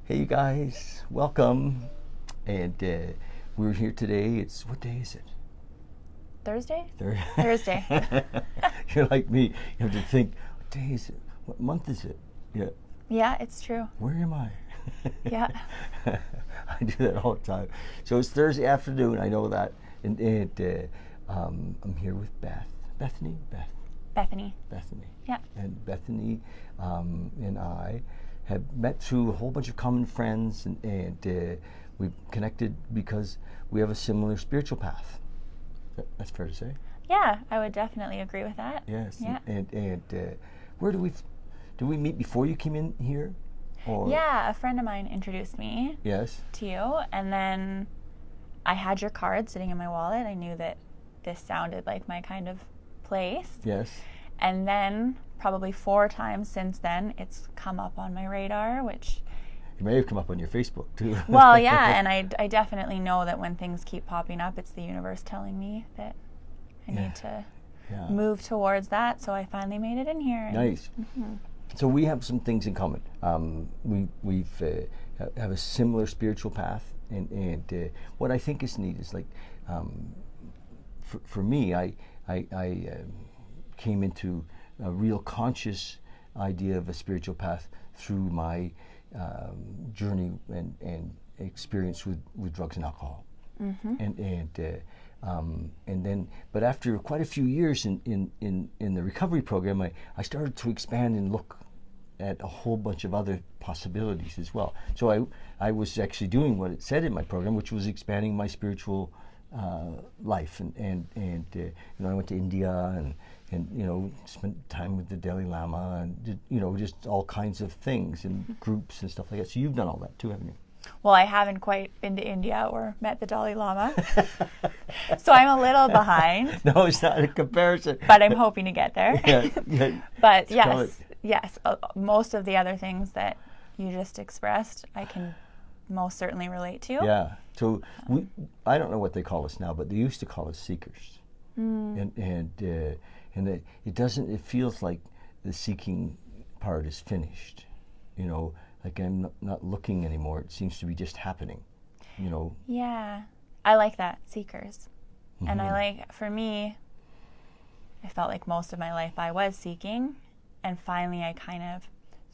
Hey, you guys, welcome. And we're here today. What day is it? Thursday? Thursday. Thursday. You're like me. You have to think, what day is it? What month is it? Yeah. Yeah, it's true. Where am I? Yeah. I do that all the time. So it's Thursday afternoon. I know that. And I'm here with Bethany. Bethany. Yeah. And Bethany and I have met through a whole bunch of common friends, and we've connected because we have a similar spiritual path. That's fair to say. Yeah, I would definitely agree with that. Yes. Yeah. And where do we meet before you came in here? Or? Yeah, a friend of mine introduced me Yes. to you, and then I had your card sitting in my wallet. I knew that this sounded like my kind of place. Yes. And then probably 4 times since then, it's come up on my radar, which... It may have come up on your Facebook, too. Well, yeah, and I definitely know that when things keep popping up, it's the universe telling me that I need to move towards that, so I finally made it in here. Nice. Mm-hmm. So we have some things in common. We have a similar spiritual path, and what I think is neat is like, for me, I came into a real conscious idea of a spiritual path through my journey and experience with drugs and alcohol. Mm-hmm. And then, but after quite a few years in the recovery program, I started to expand and look at a whole bunch of other possibilities as well. So I was actually doing what it said in my program, which was expanding my spiritual life, and I went to India and spent time with the Dalai Lama and did, just all kinds of things and groups and stuff like that. So you've done all that too, haven't you? Well, I haven't quite been to India or met the Dalai Lama, so I'm a little behind. No, it's not a comparison. But I'm hoping to get there. Yeah. But yes, most of the other things that you just expressed, I can most certainly relate to. Yeah. So I don't know what they call us now, but they used to call us seekers. And it feels like the seeking part is finished, like I'm not looking anymore. It seems to be just happening, Yeah, I like that, seekers. Mm-hmm. And for me, I felt like most of my life I was seeking, and finally I kind of,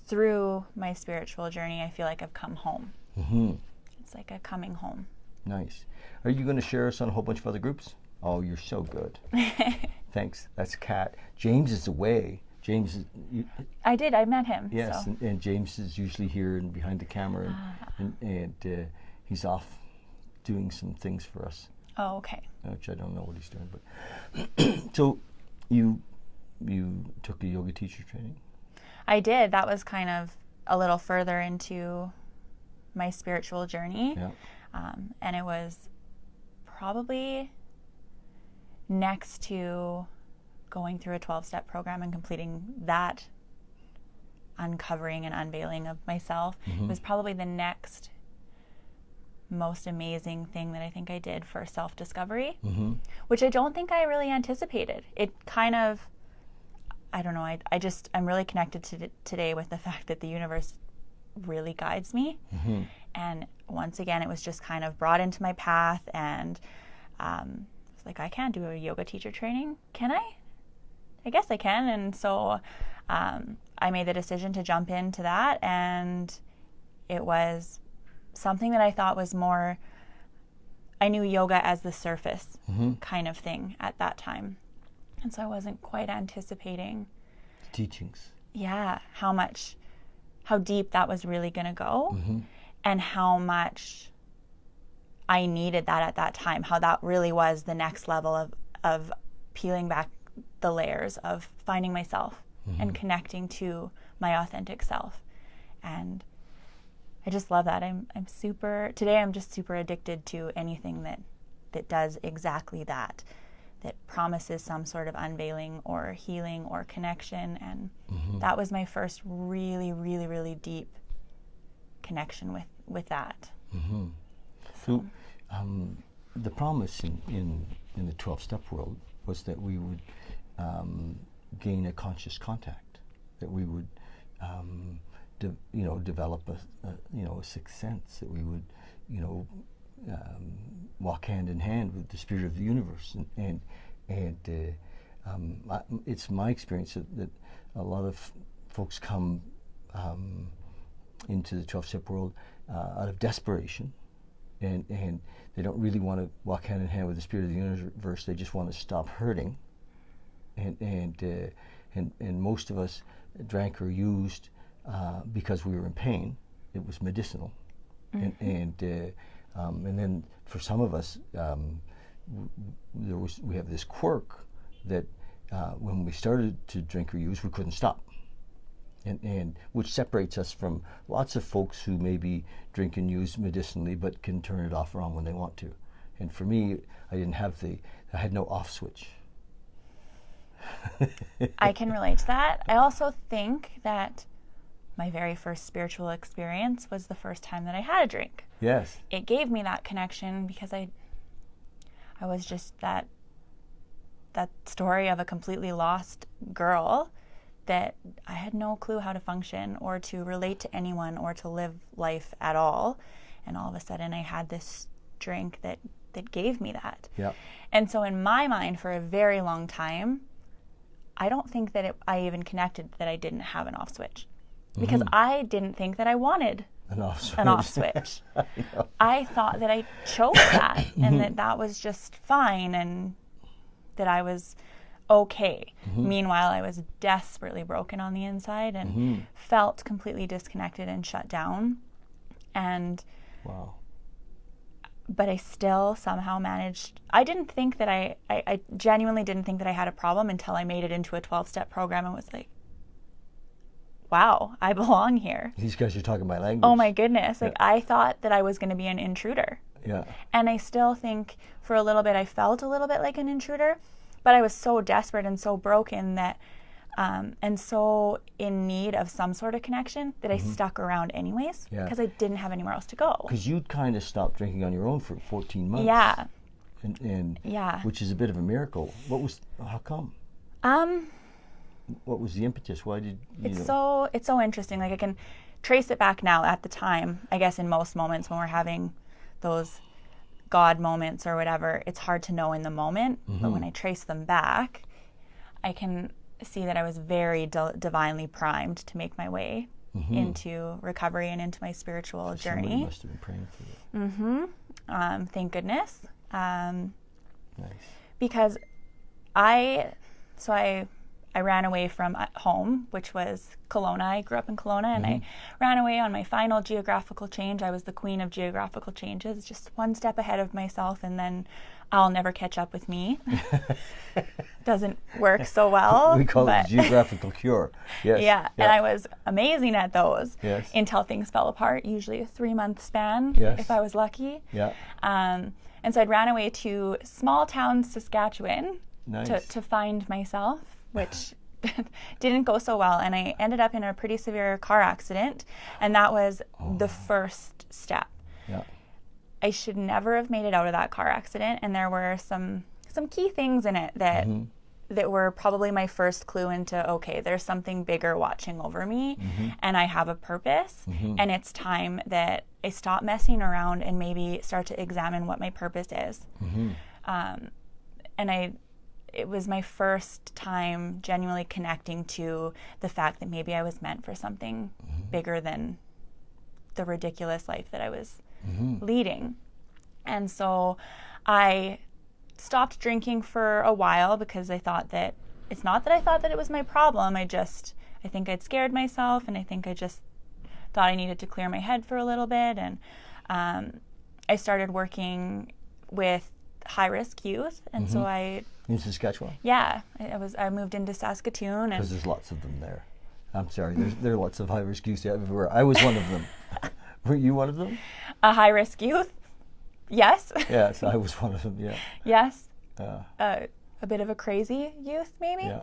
through my spiritual journey, I feel like I've come home. Mm-hmm. It's like a coming home. Nice. Are you going to share us on a whole bunch of other groups? Oh, you're so good. Thanks. That's Kat. James is away. I met him. Yes, so. and James is usually here and behind the camera, and he's off doing some things for us. Oh, okay. Which I don't know what he's doing, but so you took a yoga teacher training? I did. That was kind of a little further into my spiritual journey, and it was probably next to going through a 12-step program and completing that uncovering and unveiling of myself. Mm-hmm. It was probably the next most amazing thing that I think I did for self-discovery, mm-hmm. which I don't think I really anticipated. It kind of, I don't know, I'm really connected to today with the fact that the universe really guides me. Mm-hmm. And once again, it was just kind of brought into my path, and it's like, I can't do a yoga teacher training, can I? I guess I can. And so I made the decision to jump into that, and it was something that I thought was more, I knew yoga as the surface mm-hmm. kind of thing at that time. And so I wasn't quite anticipating teachings. Yeah, how deep that was really going to go, mm-hmm. and how much I needed that at that time, how that really was the next level of peeling back the layers of finding myself mm-hmm. and connecting to my authentic self. And I just love that. Today I'm just super addicted to anything that does exactly that promises some sort of unveiling or healing or connection. And mm-hmm. that was my first really, really, really deep connection with that. Mm-hmm. So the promise in the 12-step world was that we would gain a conscious contact, that we would develop a sixth sense, that we would, walk hand in hand with the spirit of the universe, and it's my experience that a lot of folks come into the 12-step world out of desperation, and they don't really want to walk hand in hand with the spirit of the universe. They just want to stop hurting, and most of us drank or used because we were in pain. It was medicinal, and then for some of us, we have this quirk that when we started to drink or use, we couldn't stop, and which separates us from lots of folks who maybe drink and use medicinally but can turn it off or on when they want to. And for me, I had no off switch. I can relate to that. I also think that my very first spiritual experience was the first time that I had a drink. Yes. It gave me that connection because I was just that story of a completely lost girl that I had no clue how to function or to relate to anyone or to live life at all. And all of a sudden I had this drink that gave me that. Yeah. And so in my mind for a very long time, I don't think that I even connected that I didn't have an off switch, because I didn't think that I wanted an off switch. I thought that I chose that and that was just fine and that I was okay. Meanwhile, I was desperately broken on the inside and felt completely disconnected and shut down. And wow. But I still somehow managed. I didn't think that I genuinely didn't think that I had a problem until I made it into a 12-step program and was like, wow, I belong here. These guys are talking my language. Oh my goodness. Like, I thought that I was going to be an intruder. Yeah. And I still think for a little bit I felt a little bit like an intruder, but I was so desperate and so broken that and so in need of some sort of connection that I stuck around anyways, because I didn't have anywhere else to go. Because you'd kind of stopped drinking on your own for 14 months. Yeah. And yeah. Which is a bit of a miracle. How come? What was the impetus? Why did you it's so interesting. Like, I can trace it back now. At the time, I guess in most moments when we're having those God moments or whatever, it's hard to know in the moment. But when I trace them back, I can see that I was very divinely primed to make my way into recovery and into my spiritual journey. Somebody must have been praying for you. Thank goodness. Nice. Because I ran away from home, which was Kelowna. I grew up in Kelowna, and I ran away on my final geographical change. I was the queen of geographical changes, just one step ahead of myself, and then I'll never catch up with me. Doesn't work so well. We call it geographical cure. Yes. Yeah, and I was amazing at those until things fell apart, usually a 3-month span, if I was lucky. Yeah. And so I'd ran away to small town Saskatchewan to find myself, which didn't go so well. And I ended up in a pretty severe car accident, and that was the first step. Yeah. I should never have made it out of that car accident, and there were some key things in it that were probably my first clue into, okay, there's something bigger watching over me, and I have a purpose, and it's time that I stop messing around and maybe start to examine what my purpose is. And it was my first time genuinely connecting to the fact that maybe I was meant for something bigger than the ridiculous life that I was leading. And so I stopped drinking for a while because I thought that, it's not that I thought that it was my problem, I think I'd scared myself, and I think I just thought I needed to clear my head for a little bit. And I started working with high-risk youth, and so in Saskatchewan? Yeah, I moved into Saskatoon. Because there's lots of them there. I'm sorry, there are lots of high-risk youth everywhere. I was one of them. Were you one of them? A high-risk youth? Yes. Yes, I was one of them, yeah. Yes. A bit of a crazy youth, maybe? Yeah.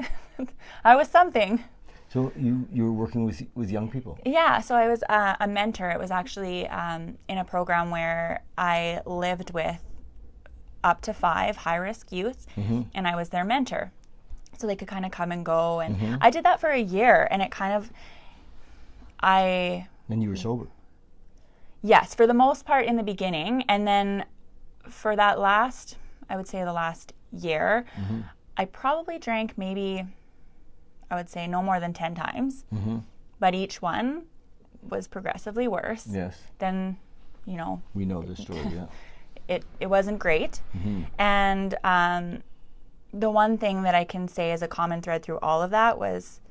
I was something. So you were working with young people? Yeah, so I was a mentor. It was actually in a program where I lived with up to 5 high-risk youth, and I was their mentor. So they could kind of come and go, and I did that for a year, and it kind of, And you were sober? Yes, for the most part in the beginning. And then for that I would say the last year, I probably drank maybe, I would say no more than 10 times. But each one was progressively worse. Yes. Then, we know this story, yeah. It wasn't great. And the one thing that I can say is a common thread through all of that was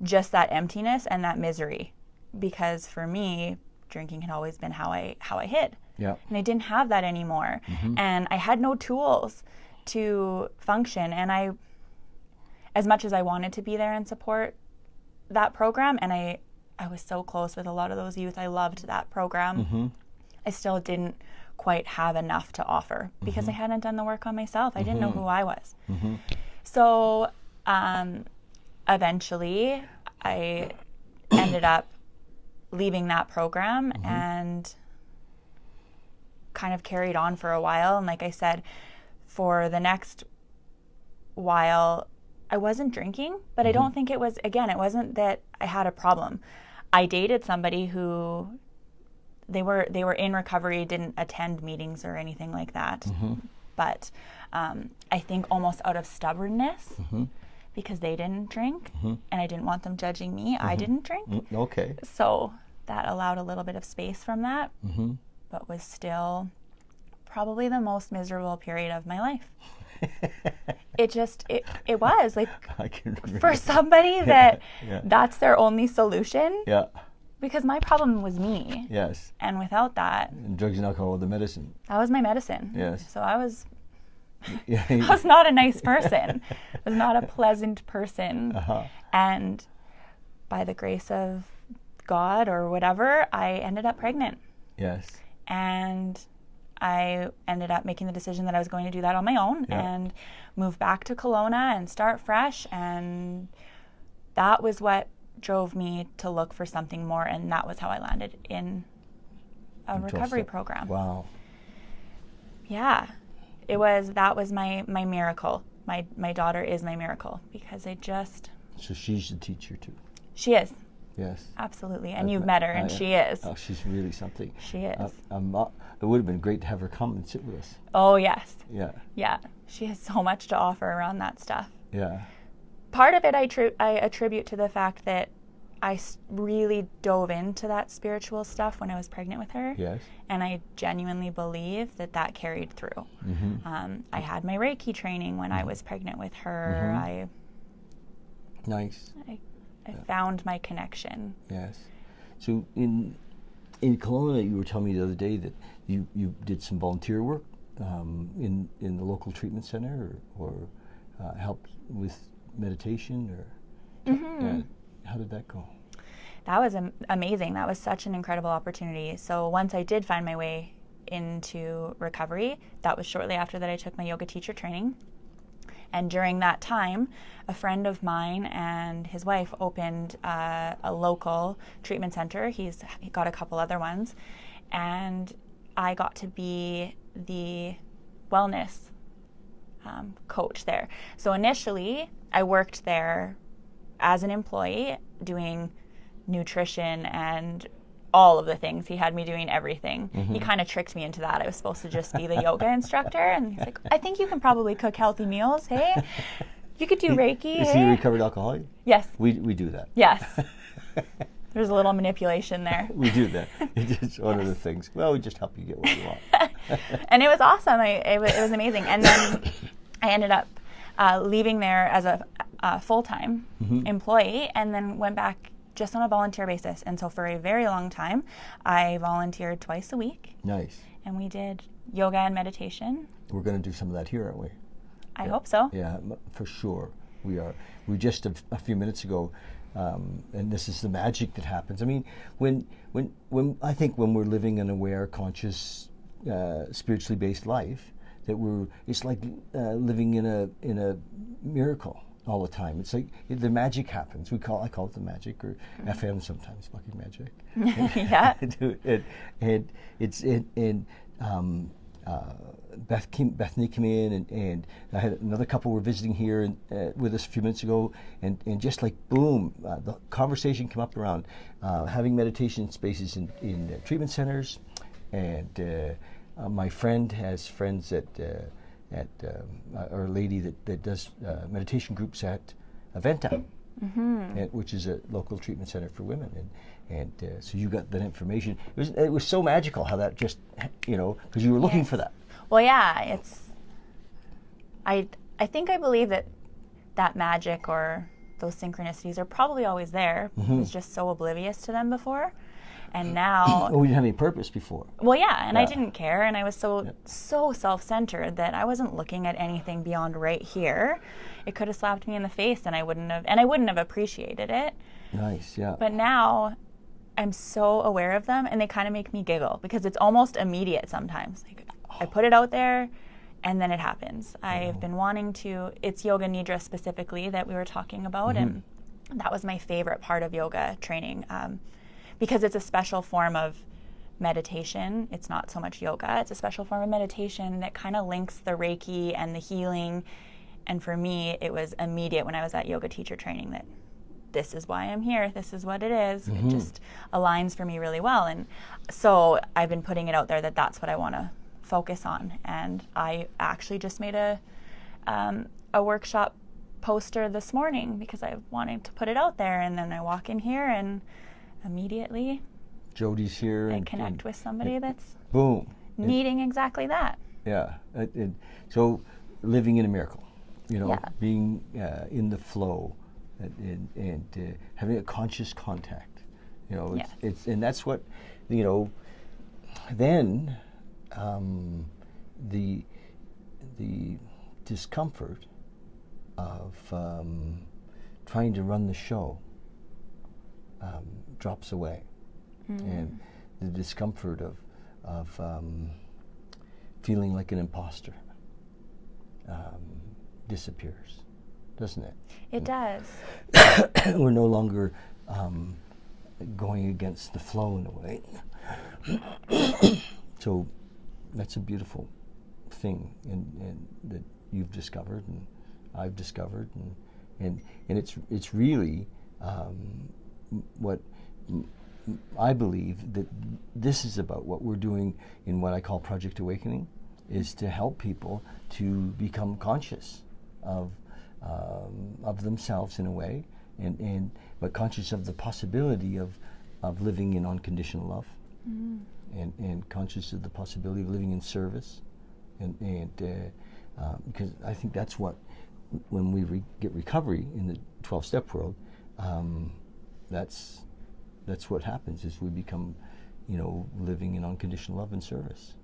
just that emptiness and that misery. Because for me, drinking had always been how I hid. Yeah. And I didn't have that anymore. And I had no tools to function. And as much as I wanted to be there and support that program, and I was so close with a lot of those youth, I loved that program, I still didn't quite have enough to offer because I hadn't done the work on myself. I didn't know who I was. So eventually I ended up leaving that program and kind of carried on for a while. And like I said, for the next while, I wasn't drinking, but I don't think it wasn't that I had a problem. I dated somebody who they were in recovery, didn't attend meetings or anything like that. But I think almost out of stubbornness, because they didn't drink and I didn't want them judging me, I didn't drink. Okay. So that allowed a little bit of space from that, but was still probably the most miserable period of my life. It was like, I can for somebody that's their only solution. Yeah. Because my problem was me. Yes. And without that, And drugs and alcohol were the medicine. that was my medicine. Yes. So I was not a nice person. I was not a pleasant person. And by the grace of God or whatever, I ended up pregnant. Yes. And I ended up making the decision that I was going to do that on my own and move back to Kelowna and start fresh. And that was what drove me to look for something more. And that was how I landed in a recovery program. Wow. Yeah. That was my miracle. My daughter is my miracle because So she's the teacher too. She is. Yes. Absolutely. And you've met her, and she is. Oh, she's really something. She is. It would have been great to have her come and sit with us. Oh, yes. Yeah. Yeah. She has so much to offer around that stuff. Yeah. Part of it I attribute to the fact that I really dove into that spiritual stuff when I was pregnant with her. Yes. And I genuinely believe that carried through. I had my Reiki training when I was pregnant with her. Nice. I found my connection. Yes. So in Kelowna, you were telling me the other day that you did some volunteer work in the local treatment center or helped with meditation or how did that go? That was amazing. That was such an incredible opportunity. So once I did find my way into recovery, that was shortly after that I took my yoga teacher training. And during that time, a friend of mine and his wife opened a local treatment center. He got a couple other ones. And I got to be the wellness coach there. So initially, I worked there as an employee doing nutrition and all of the things. He had me doing everything. He kind of tricked me into that. I was supposed to just be the yoga instructor, and he's like, I think you can probably cook healthy meals, hey? You could do Reiki, Is he a recovered alcoholic? Yes. We do that. Yes. There's a little manipulation there. We do that. It's one of the things. Well, we just help you get what you want. And it was awesome. It was amazing. And then I ended up leaving there as a full-time employee and then went back just on a volunteer basis. And so for a very long time, I volunteered twice a week. Nice. And we did yoga and meditation. We're going to do some of that here, aren't we? I hope so. Yeah, for sure. We are. We just a few minutes ago, and this is the magic that happens. I mean, when I think when we're living an aware, conscious, spiritually based life, it's like living in a miracle all the time. It's like the magic happens. I call it the magic, or FM sometimes, fucking magic. Yeah. And Bethany came in, and I had another couple were visiting here with us a few minutes ago, and just like boom, the conversation came up around having meditation spaces in treatment centers, and my friend has friends at or a lady that does meditation groups at Aventa, which is a local treatment center for women, and so you got that information. It was so magical how that just, because you were looking for that. Well, yeah, I think I believe that magic or those synchronicities are probably always there. I was just so oblivious to them before. And now... Oh, you didn't have any purpose before. Well, yeah, and I didn't care, and I was so self-centered that I wasn't looking at anything beyond right here. It could have slapped me in the face, and I wouldn't have appreciated it. Nice, yeah. But now I'm so aware of them, and they kind of make me giggle, because it's almost immediate sometimes. Like, I put it out there, and then it happens. I've been wanting to... It's Yoga Nidra specifically that we were talking about, and that was my favorite part of yoga training. Because it's a special form of meditation. It's not so much yoga. It's a special form of meditation that kind of links the Reiki and the healing. And for me, it was immediate when I was at yoga teacher training that this is why I'm here. This is what it is. It just aligns for me really well. And so I've been putting it out there that that's what I want to focus on. And I actually just made a workshop poster this morning because I wanted to put it out there. And then I walk in here and immediately Jody's here and connect with somebody that's boom needing exactly that. Yeah. So living in a miracle, being in the flow and having a conscious contact, it's and that's what, then the discomfort of trying to run the show drops away, and the discomfort of feeling like an imposter disappears, doesn't it? It does. We're no longer going against the flow in a way. So that's a beautiful thing, and that you've discovered and I've discovered, and it's really what I believe that this is about. What we're doing in what I call Project Awakening is to help people to become conscious of themselves in a way, but conscious of the possibility of living in unconditional love, and conscious of the possibility of living in service, and because I think that's what, when we get recovery in the 12-step world, that's what happens, is we become, living in unconditional love and service.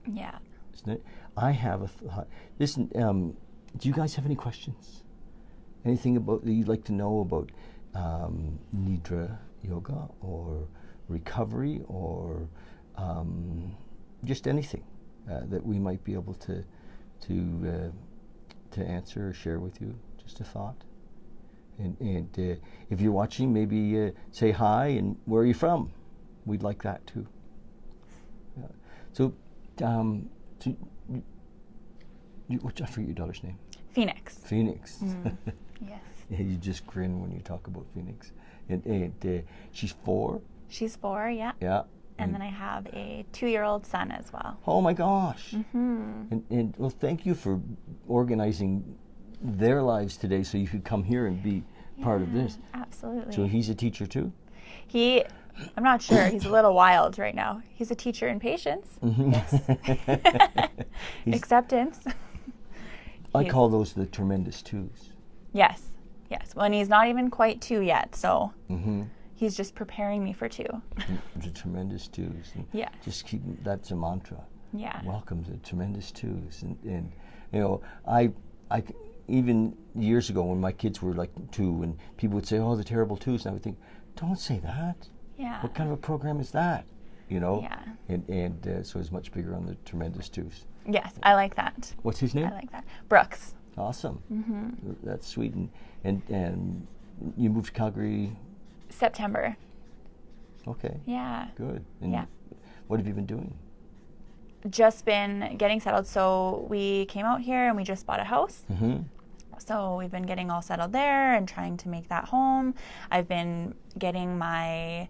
Yeah. Isn't it? I have a thought. Listen, do you guys have any questions? Anything that you'd like to know about Nidra yoga or recovery or just anything that we might be able to answer or share with you? Just a thought. And if you're watching, maybe say hi and where are you from? We'd like that too. So, I forget your daughter's name. Phoenix. Phoenix. Yes. Yeah, you just grin when you talk about Phoenix. And she's 4? She's 4, yeah. Yeah. And then I have a 2-year-old son as well. Oh my gosh. And well, thank you for organizing their lives today so you could come here and be part of this. Absolutely. So he's a teacher too? I'm not sure. He's a little wild right now. He's a teacher in patience. Yes. Acceptance. I call those the tremendous twos. Yes. Well, and he's not even quite 2 yet, so he's just preparing me for 2. The tremendous twos. Yeah. Just keep, that's a mantra. Yeah. Welcome to the tremendous twos. And I even years ago when my kids were like 2 and people would say, oh, the terrible twos, and I would think, don't say that. Yeah. What kind of a program is that? Yeah. And so it's much bigger on the tremendous twos. Yes, I like that. What's his name? I like that. Brooks. Awesome. That's sweet. And you moved to Calgary? September. Okay. Yeah. Good. And what have you been doing? just been getting settled. So we came out here and we just bought a house. Mm-hmm. So we've been getting all settled there and trying to make that home. I've been getting my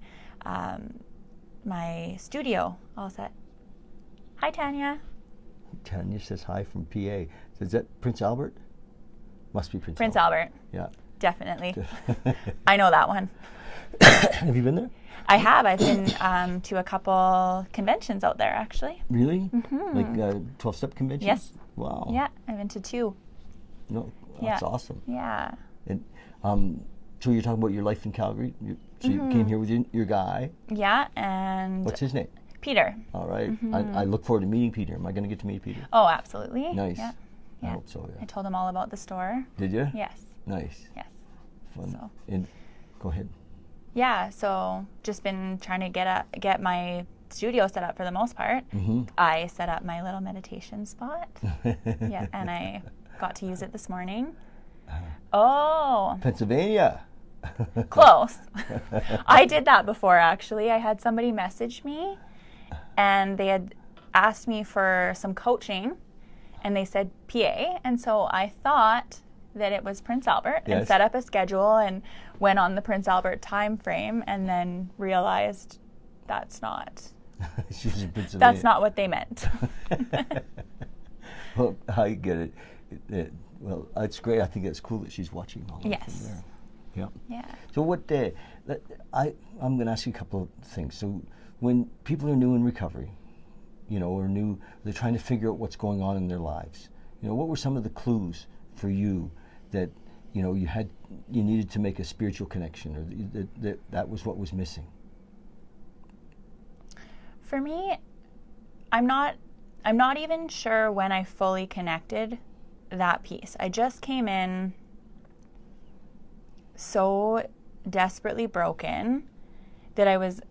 my studio all set. Hi, Tanya. Tanya says hi from PA. Is that Prince Albert? Must be Prince Albert. Yeah. Definitely. I know that one. Have you been there? I have. I've been to a couple conventions out there, actually. Really? Mm-hmm. Like 12-step conventions? Yes. Wow. Yeah, I've been to 2. No, that's awesome. Yeah. And so you're talking about your life in Calgary. So you came here with your guy. Yeah, and What's his name? Peter. All right. I look forward to meeting Peter. Am I going to get to meet Peter? Oh, absolutely. Nice. Yeah. I hope so. Yeah. I told him all about the store. Did you? Yes. Nice. Yes. Fun. So. And go ahead. Yeah. So just been trying to get my studio set up for the most part. Mm-hmm. I set up my little meditation spot. Yeah, and I got to use it this morning. Oh. Pennsylvania. Close. I did that before, actually. I had somebody message me, and they had asked me for some coaching, and they said PA, and so I thought that it was Prince Albert and set up a schedule and went on the Prince Albert time frame, and then realized that's not what they meant. Well, I get it. Well, it's great. I think it's cool that she's watching all that from there. Yeah. Yeah. So what? I'm going to ask you a couple of things. So when people are new in recovery, or new, they're trying to figure out what's going on in their lives. What were some of the clues for you that you needed to make a spiritual connection, or that was what was missing? For me, I'm not even sure when I fully connected that piece. I just came in so desperately broken that I was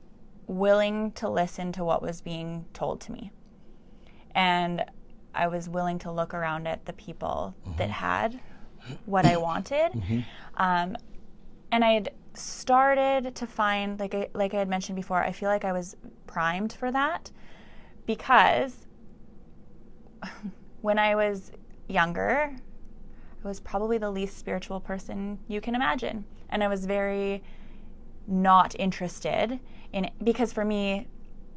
willing to listen to what was being told to me. And I was willing to look around at the people that had what I wanted. And I had started to find, like I had mentioned before, I feel like I was primed for that because when I was younger, I was probably the least spiritual person you can imagine. And I was very not interested in it, because for me,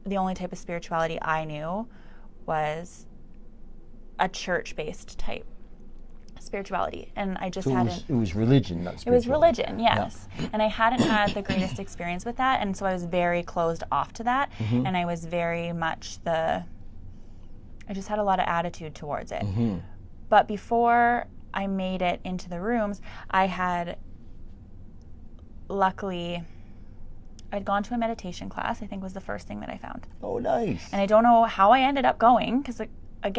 the only type of spirituality I knew was a church-based type spirituality. And I just hadn't... It was religion, not spirituality. It was religion, yes. Yeah. And I hadn't had the greatest experience with that, and so I was very closed off to that. And I was very much I just had a lot of attitude towards it. But before I made it into the rooms, luckily, I'd gone to a meditation class, I think was the first thing that I found. Oh, nice. And I don't know how I ended up going, because I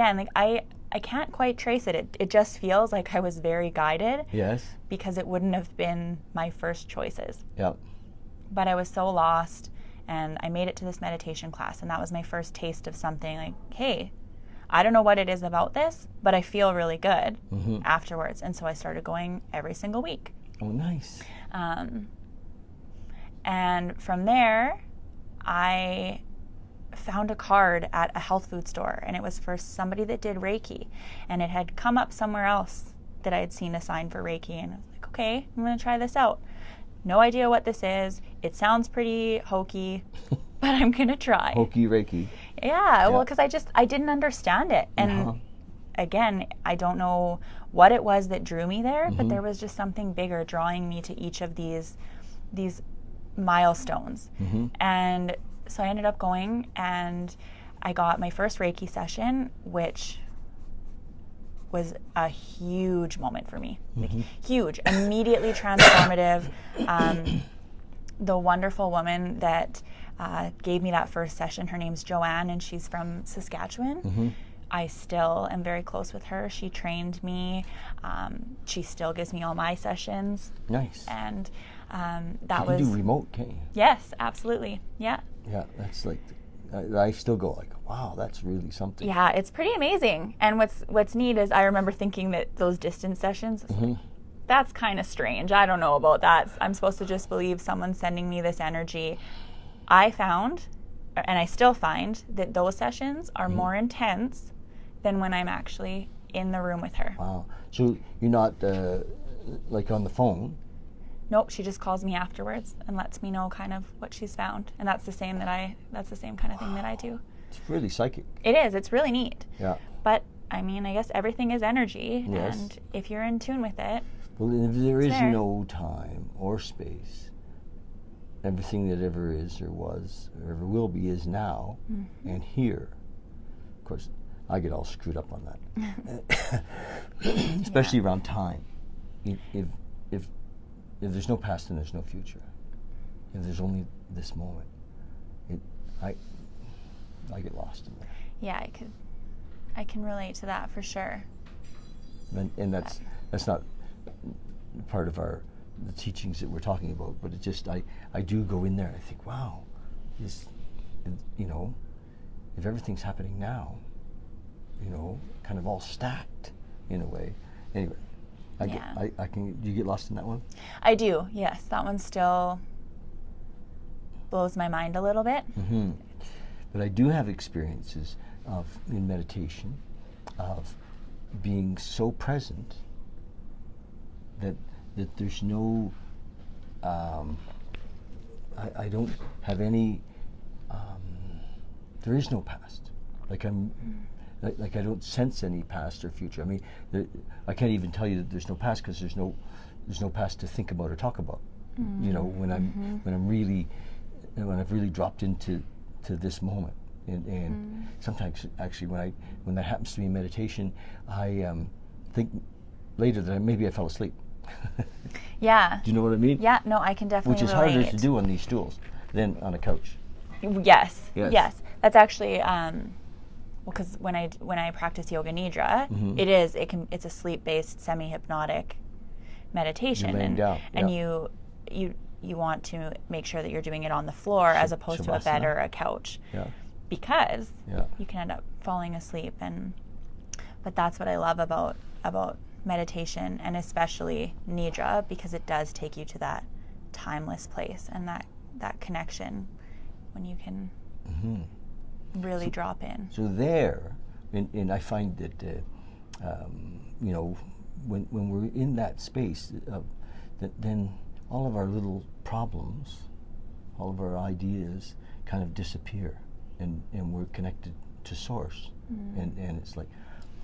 can't quite trace it. It just feels like I was very guided. Yes. Because it wouldn't have been my first choices. Yep. But I was so lost, and I made it to this meditation class, and that was my first taste of something like, hey, I don't know what it is about this, but I feel really good afterwards. And so I started going every single week. Oh, nice. And from there, I found a card at a health food store, and it was for somebody that did Reiki. And it had come up somewhere else that I had seen a sign for Reiki. And I was like, okay, I'm going to try this out. No idea what this is. It sounds pretty hokey, but I'm going to try. Hokey Reiki. Yeah, well, because I didn't understand it. And again, I don't know what it was that drew me there, but there was just something bigger drawing me to each of these milestones. And so I ended up going, and I got my first Reiki session, which was a huge moment for me. Like, huge, immediately transformative. The wonderful woman that gave me that first session, her name's Joanne, and she's from Saskatchewan. I still am very close with her. She trained me. She still gives me all my sessions. Nice. And that was... You can do remote, can't you? Yes, absolutely. Yeah. Yeah, that's like... I still go like, wow, that's really something. Yeah, it's pretty amazing. And what's neat is I remember thinking that those distance sessions, that's kind of strange. I don't know about that. I'm supposed to just believe someone's sending me this energy. I found and I still find that those sessions are more intense than when I'm actually in the room with her. Wow. So you're not like on the phone? Nope, she just calls me afterwards and lets me know kind of what she's found. And that's the same kind of thing that I do. It's really psychic. It is. It's really neat. Yeah. But, I mean, I guess everything is energy. Yes. And if you're in tune with it, Well, if there is there. no time or space, everything that ever is or was or ever will be is now and here. Of course, I get all screwed up on that. Especially around time. If there's no past, then there's no future. If there's only this moment, I get lost in that. yeah, I can relate to that for sure. And that's not part of the teachings that we're talking about, but it just I do go in there and I think, wow, this, if everything's happening now, kind of all stacked in a way. Anyway, I can. Do you get lost in that one? I do, yes. That one still blows my mind a little bit. Mm-hmm. But I do have experiences in meditation of being so present that there's no, I don't have any, there is no past. Like I don't sense any past or future. I mean, I can't even tell you that there's no past because there's no past to think about or talk about. When I've really dropped into this moment, and sometimes actually when that happens to me in meditation, I think later that maybe I fell asleep. Yeah. Do you know what I mean? Yeah. No, I can definitely Which is relate. harder to do on these stools than on a couch. Yes. Yes. Yes. That's actually because when I practice yoga nidra, it's a sleep-based semi-hypnotic meditation, You're laying down. and Yeah. you want to make sure that you're doing it on the floor as opposed to a bed or a couch, because you can end up falling asleep. But that's what I love about meditation, and especially nidra, because it does take you to that timeless place and that connection when you can really drop in. So there, and I find that when we're in that space, then all of our little problems, all of our ideas kind of disappear, and we're connected to Source, and it's like,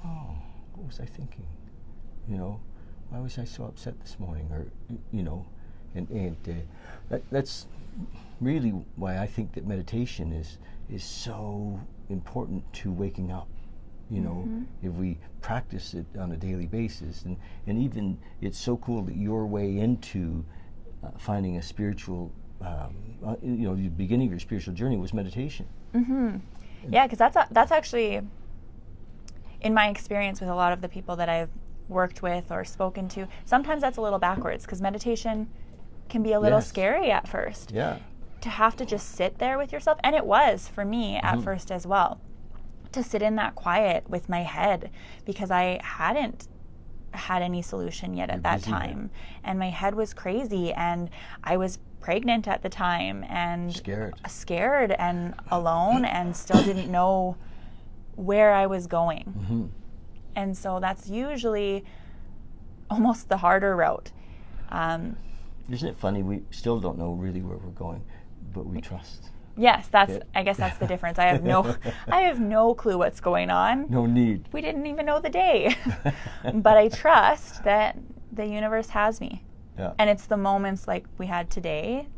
oh, what was I thinking? Why was I so upset this morning? Or that's really why I think that meditation is so important to waking up. If we practice it on a daily basis, and even it's so cool that your way into finding a spiritual, the beginning of your spiritual journey was meditation. Yeah, because that's actually, in my experience with a lot of the people that I've worked with or spoken to, sometimes that's a little backwards, because meditation can be a little scary at first. Yeah. To have to just sit there with yourself, and it was for me at first as well, to sit in that quiet with my head, because I hadn't had any solution yet at that time, and my head was crazy, and I was pregnant at the time, and scared and alone, and still didn't know where I was going. And so that's usually almost the harder route. Isn't it funny? We still don't know really where we're going, but we trust. Yes, I guess that's the difference. I have no clue what's going on. No need. We didn't even know the day. But I trust that the universe has me. Yeah. And it's the moments like we had today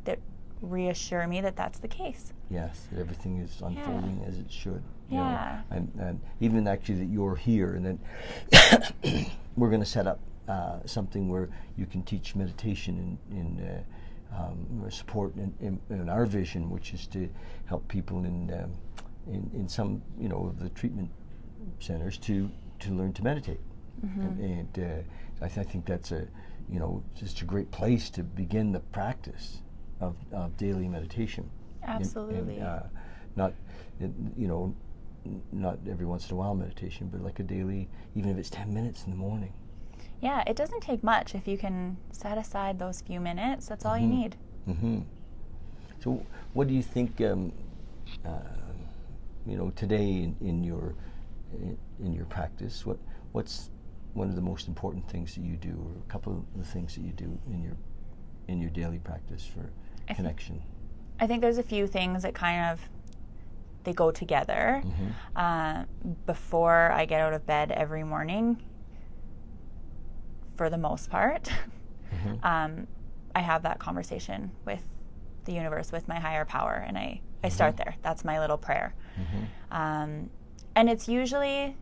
that reassure me that that's the case. Yes, that everything is unfolding as it should. Yeah. And even actually that you're here, and then we're going to set up something where you can teach meditation in support in our vision, which is to help people in some of the treatment centers to learn to meditate. And I think that's just a great place to begin the practice of daily meditation. Absolutely. Not every once in a while meditation, but like a daily, even if it's 10 minutes in the morning. Yeah, it doesn't take much. If you can set aside those few minutes, that's all you need. So what do you think today in your practice, what's one of the most important things that you do, or a couple of the things that you do in your daily practice for connection? I think there's a few things that kind of they go together. Before I get out of bed every morning, for the most part, I have that conversation with the universe, with my higher power, and I start there. That's my little prayer. And it's usually,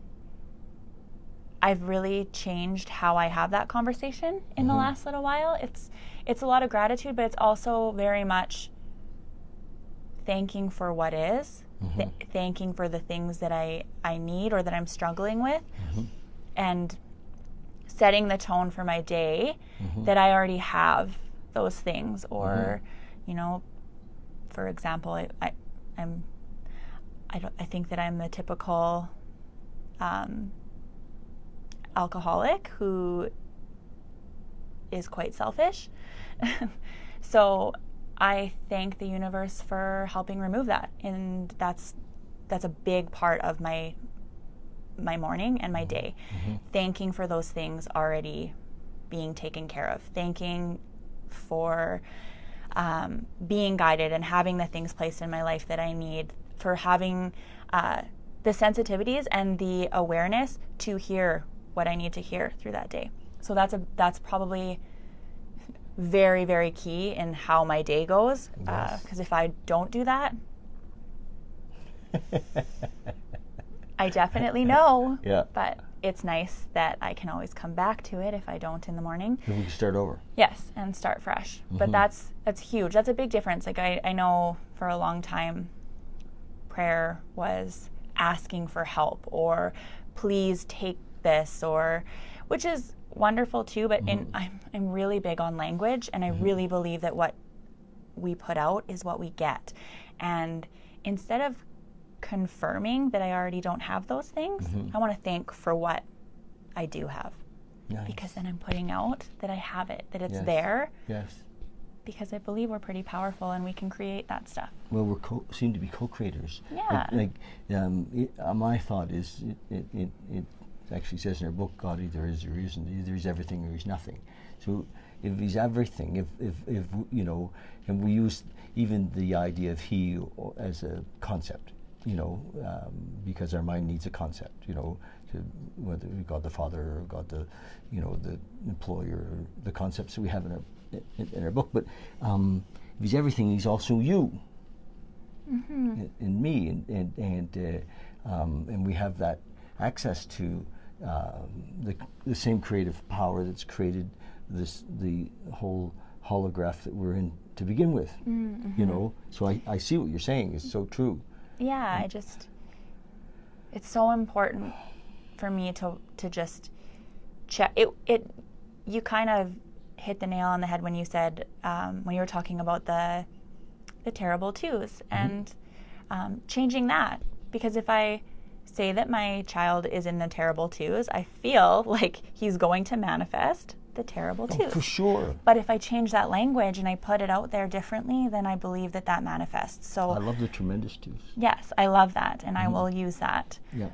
I've really changed how I have that conversation in the last little while. It's a lot of gratitude, but it's also very much thanking for what is, thanking for the things that I need or that I'm struggling with, and setting the tone for my day that I already have those things. Or, for example, I think that I'm the typical alcoholic who is quite selfish. So I thank the universe for helping remove that, and that's a big part of my morning and my day. Thanking for those things already being taken care of, thanking for being guided and having the things placed in my life that I need, for having the sensitivities and the awareness to hear what I need to hear through that day. So that's probably very, very key in how my day goes, because if I don't do that, I definitely know. But it's nice that I can always come back to it if I don't in the morning. And we can start over. Yes, and start fresh. But that's huge. That's a big difference. Like I know for a long time, prayer was asking for help, or please take this, or, which is wonderful too, but I'm really big on language, and I really believe that what we put out is what we get. And instead of confirming that I already don't have those things, I want to thank for what I do have. Because then I'm putting out that I have it, that it's there. Because I believe we're pretty powerful and we can create that stuff. Well, we seem to be co-creators. My thought is, it actually says in our book, God either is or isn't. Either he's everything or he's nothing. So if he's everything, if and we use even the idea of he as a concept, because our mind needs a concept, whether God the Father or God the employer, or the concepts that we have in our book. But if he's everything, he's also you, and me, and we have that access to the same creative power that's created the whole holograph that we're in to begin with. So I see what you're saying is so true. It's so important for me to just check it. You kind of hit the nail on the head when you said, when you were talking about the terrible twos, and changing that, because if I say that my child is in the terrible twos, I feel like he's going to manifest the terrible twos. For sure. But if I change that language and I put it out there differently, then I believe that manifests. So I love the tremendous twos. Yes, I love that, and I will use that. The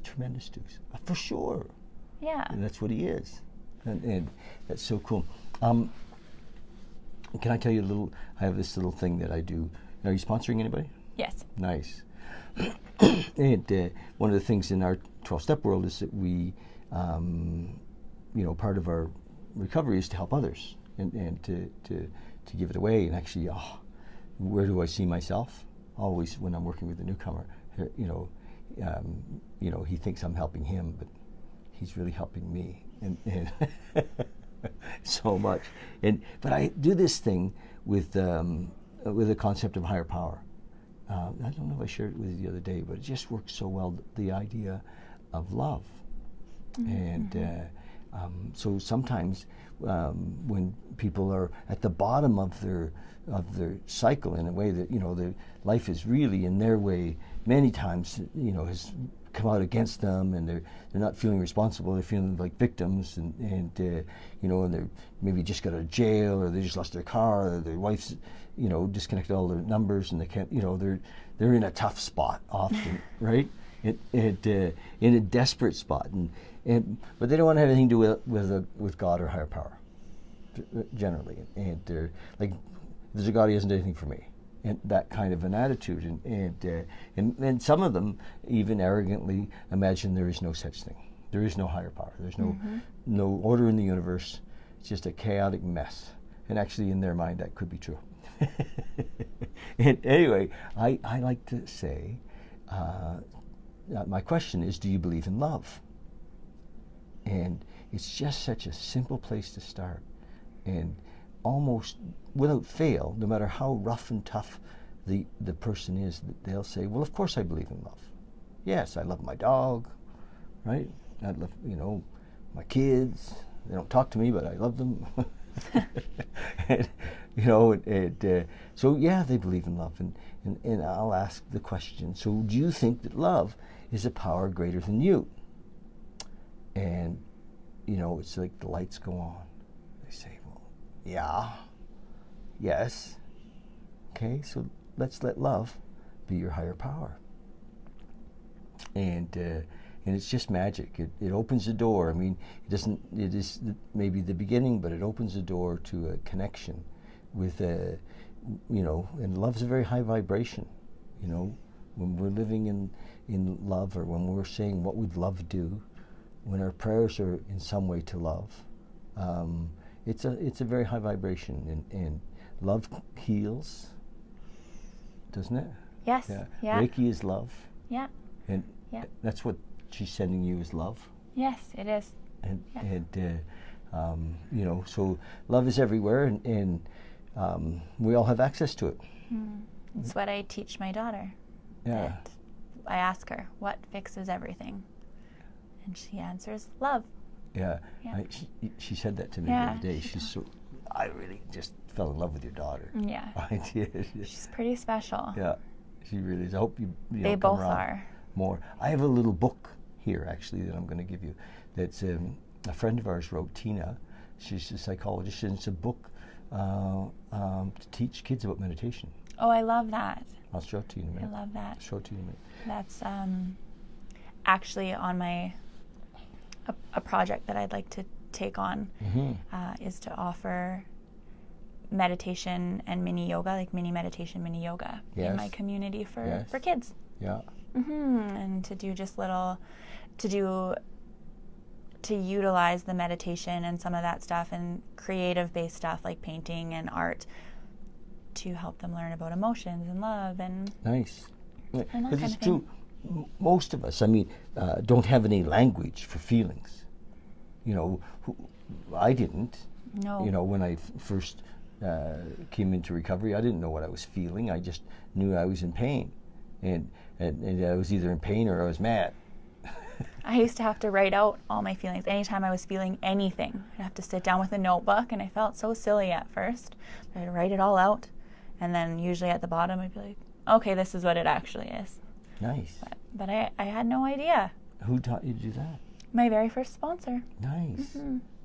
tremendous twos. For sure. And that's what he is. And that's so cool. Can I tell you a little? I have this little thing that I do. Are you sponsoring anybody? Yes. Nice. And one of the things in our 12-step world is that we, part of our recovery is to help others and to give it away. And actually, where do I see myself? Always when I'm working with a newcomer, he thinks I'm helping him, but he's really helping me. And so much. But I do this thing with the concept of higher power. I don't know if I shared it with you the other day, but it just works so well, the idea of love. And so sometimes when people are at the bottom of their cycle, in a way that their life is really in their way many times has come out against them, and they're not feeling responsible. They're feeling like victims, and you know, and they're maybe just got out of jail, or they just lost their car, or their wife's, you know, disconnected all their numbers, and they can't, you know, they're in a tough spot often, right? In a desperate spot, but they don't want to have anything to do with God or higher power, generally. And they're like, there's a God, he hasn't done anything for me, and that kind of an attitude. And some of them even arrogantly imagine there is no such thing. There is no higher power. There's no order in the universe. It's just a chaotic mess. And actually, in their mind, that could be true. And anyway, I like to say, my question is, do you believe in love? And it's just such a simple place to start. And almost without fail, no matter how rough and tough the person is, they'll say, well, of course I believe in love. Yes, I love my dog, right? I love, you know, my kids. They don't talk to me, but I love them. And, you know, so yeah, they believe in love. And I'll ask the question, so do you think that love is a power greater than you? And, you know, it's like the lights go on. They say, well, yeah, yes. Okay, so let's let love be your higher power. And it's just magic. It opens the door. I mean, it is maybe the beginning, but it opens the door to a connection with you know, and love's a very high vibration. You know, when we're living in love, or when we're saying what would love do, when our prayers are in some way to love, it's a very high vibration, and love heals, doesn't it? Yes. Yeah. Reiki is love. Yeah. And yeah. That's what she's sending you, is love. Yes, it is. And you know, so love is everywhere, and we all have access to it. It's what I teach my daughter. Yeah. I ask her, what fixes everything? And she answers, love. Yeah. She said that to me the other day. I really just fell in love with your daughter. Yeah. I did. She's pretty special. Yeah, she really is. I hope you they come both around are. More. I have a little book here, actually, that I'm going to give you. That's a friend of ours wrote, Tina. She's a psychologist, and it's a book to teach kids about meditation. Oh, I love that. I'll show it to you in a minute. I love that. I'll show it to you in a minute. That's actually on a project that I'd like to take on, is to offer meditation and mini yoga, like mini meditation, mini yoga in my community for kids. Yeah. And to do just to utilize the meditation and some of that stuff and creative-based stuff like painting and art to help them learn about emotions and love and nice. And that kind it's of true. Most of us, I mean, don't have any language for feelings. You know, I didn't. No. You know, when I first came into recovery, I didn't know what I was feeling. I just knew I was in pain, and I was either in pain or I was mad. I used to have to write out all my feelings. Anytime I was feeling anything, I'd have to sit down with a notebook, and I felt so silly at first. I'd write it all out, and then usually at the bottom I'd be like, okay, this is what it actually is. Nice. But I had no idea. Who taught you to do that? My very first sponsor. Nice.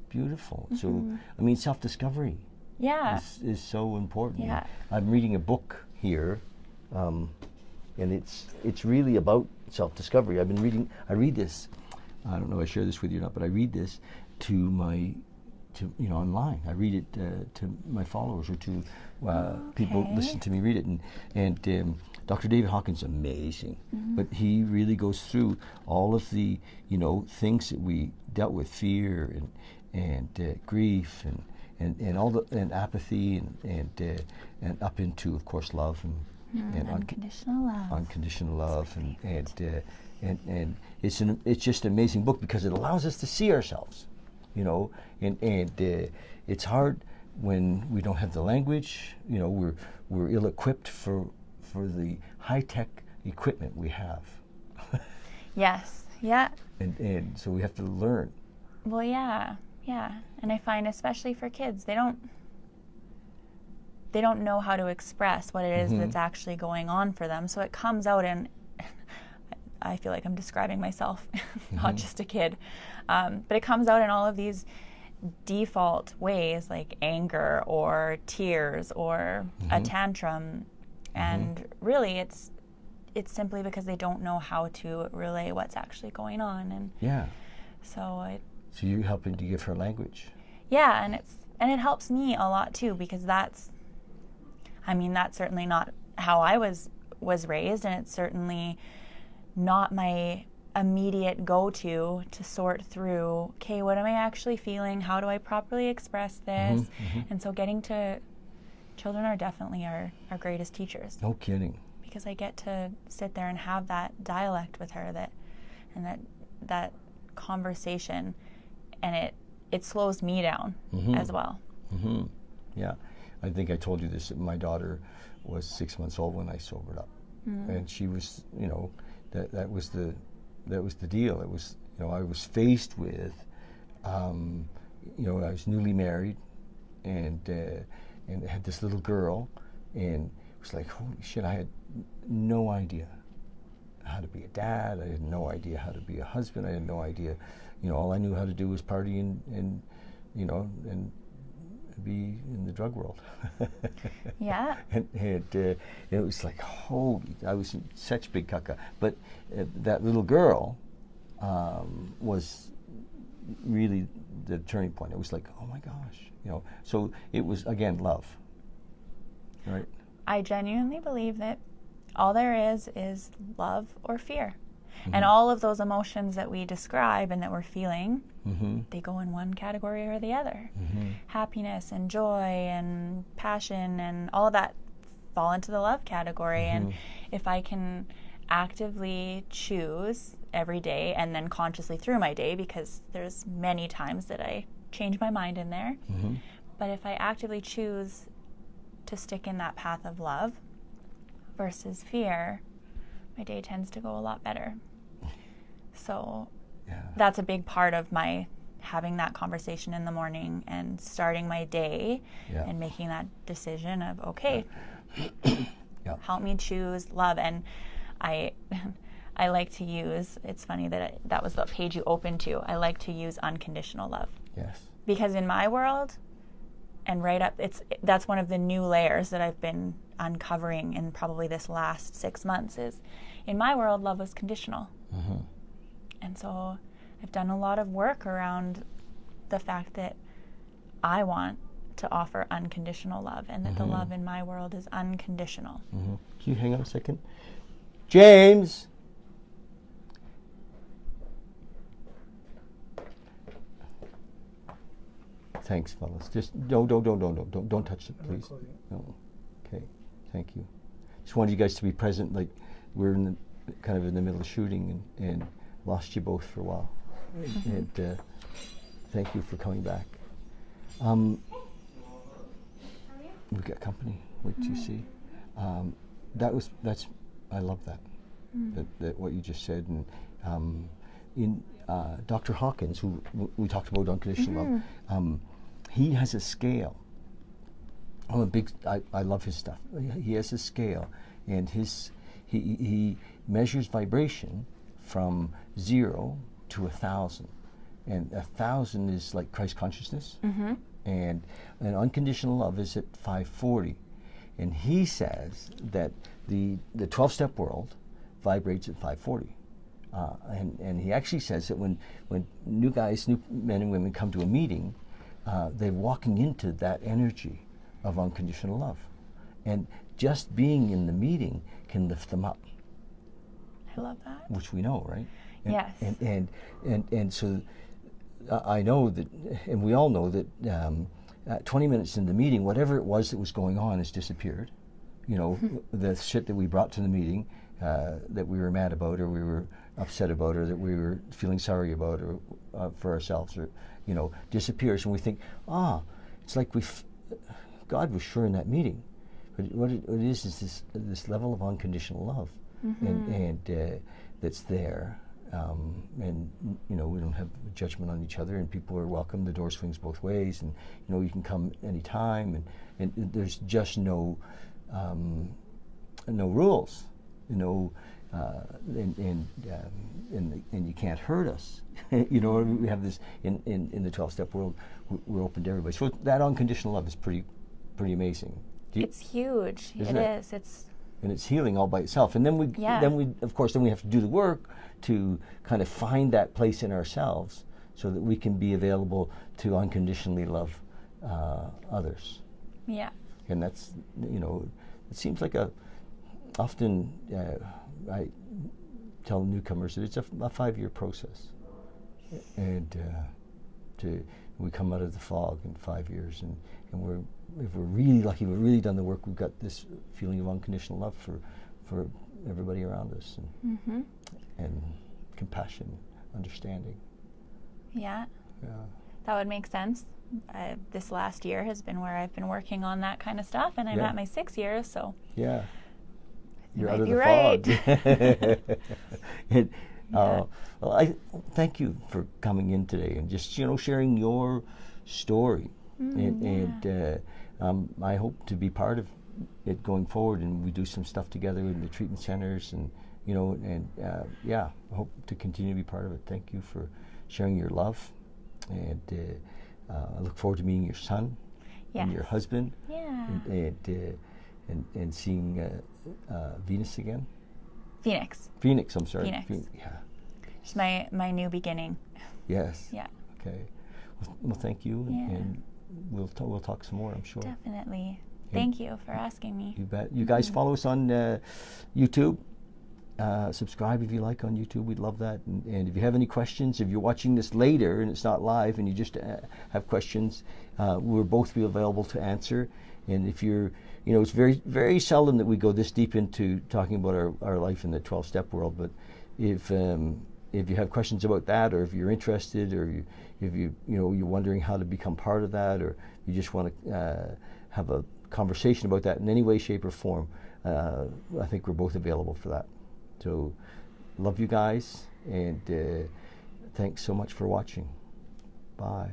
Beautiful. So, I mean, self-discovery is so important. Yeah. I'm reading a book here, and it's really about self-discovery. I read this, I don't know if I share this with you or not, but I read this online. I read it to my followers or to people listen to me read it. And Dr. David Hawkins is amazing, but he really goes through all of the, things that we dealt with, fear and grief and all the, and apathy and up into, of course, love and unconditional love, and it's just an amazing book because it allows us to see ourselves, and it's hard when we don't have the language. We're ill-equipped for the high-tech equipment we have. Yes. Yeah. And so we have to learn. Well, yeah. And I find, especially for kids, they don't know how to express what it is that's actually going on for them. So it comes out in I feel like I'm describing myself, not just a kid. But it comes out in all of these default ways, like anger or tears or a tantrum. And really it's simply because they don't know how to relay what's actually going on. And so you're helping to give her language. Yeah, and it helps me a lot too, because that's certainly not how I was raised, and it's certainly not my immediate go-to to sort through, okay, what am I actually feeling? How do I properly express this? And so children are definitely our greatest teachers. No kidding. Because I get to sit there and have that dialect with her, that conversation, and it slows me down as well. Yeah, I think I told you this, that my daughter was 6 months old when I sobered up. And she was, that was the deal. It was, I was faced with, I was newly married, and I had this little girl, and it was like, holy shit, I had no idea how to be a dad. I had no idea how to be a husband. I had no idea, all I knew how to do was party and be in the drug world. Yeah. and it was like, holy, I was in such big caca. But that little girl was really the turning point. It was like, oh my gosh, So it was, again, love, right? I genuinely believe that all there is love or fear. And all of those emotions that we describe and that we're feeling, they go in one category or the other. Happiness and joy and passion and all of that fall into the love category. And if I can actively choose every day and then consciously through my day, because there's many times that I change my mind in there, but if I actively choose to stick in that path of love versus fear, my day tends to go a lot better. So that's a big part of my having that conversation in the morning and starting my day and making that decision of, okay, help me choose love. And I like to use, it's funny that that was the page you opened to, I like to use unconditional love. Yes. Because in my world, and that's one of the new layers that I've been uncovering in probably this last 6 months, is in my world, love was conditional. And so I've done a lot of work around the fact that I want to offer unconditional love, and that the love in my world is unconditional. Can you hang on a second? James! Thanks, fellas. Just don't touch it, please. No. Okay, thank you. Just wanted you guys to be present. Like, we're in the middle of shooting and lost you both for a while. And thank you for coming back. We've got company. Wait till you see. I love that. That what you just said. And in Dr. Hawkins, who we talked about unconditional love, he has a scale. I love his stuff. He has a scale, and he measures vibration from 0 to 1,000, and 1,000 is like Christ consciousness, and unconditional love is at 540, and he says that the 12-step world vibrates at 540, and he actually says that when new men and women come to a meeting, they're walking into that energy of unconditional love, and just being in the meeting can lift them up. I love that. Which we know, right? Yes. And so I know that, and we all know that 20 minutes in the meeting, whatever it was that was going on has disappeared. The shit that we brought to the meeting, that we were mad about, or we were upset about, or that we were feeling sorry about, or for ourselves, or disappears, and we think, it's like God was sure in that meeting. But what it is this level of unconditional love, and that's there, and we don't have judgment on each other, and people are welcome. The door swings both ways, and you can come anytime, and there's just no rules, and you can't hurt us. You know, we have this in the 12-step world. We're open to everybody. So that unconditional love is pretty amazing. It's huge. It is. And it's healing all by itself. And then we of course have to do the work to kind of find that place in ourselves so that we can be available to unconditionally love others. Yeah. And that's, you know, it seems like often I tell newcomers that it's a 5-year process. And we come out of the fog in 5 years, and if we're really lucky, we've really done the work, we've got this feeling of unconditional love for everybody around us, and compassion, understanding. Yeah. That would make sense. This last year has been where I've been working on that kind of stuff, and I'm at my 6 years, so. Yeah. You're might out of be the right. fog. Well, I thank you for coming in today and just, you know, sharing your story. I hope to be part of it going forward, and we do some stuff together in the treatment centers, and, you know, I hope to continue to be part of it. Thank you for sharing your love, and I look forward to meeting your son and your husband, and seeing Venus again. Phoenix, I'm sorry. Phoenix. Yeah. It's my new beginning. Yes. Yeah. Okay. Well, thank you, and we'll talk some more, I'm sure. Definitely. Thank you for asking me. You bet. You guys follow us on YouTube. Subscribe if you like on YouTube. We'd love that. And if you have any questions, if you're watching this later and it's not live and you just have questions, we'll both be available to answer. And if you're, you know, it's very, very seldom that we go this deep into talking about our life in the 12-step world. But if you have questions about that, or if you're interested, or if you're wondering how to become part of that, or you just want to have a conversation about that in any way, shape, or form, I think we're both available for that. So, love you guys, and thanks so much for watching. Bye.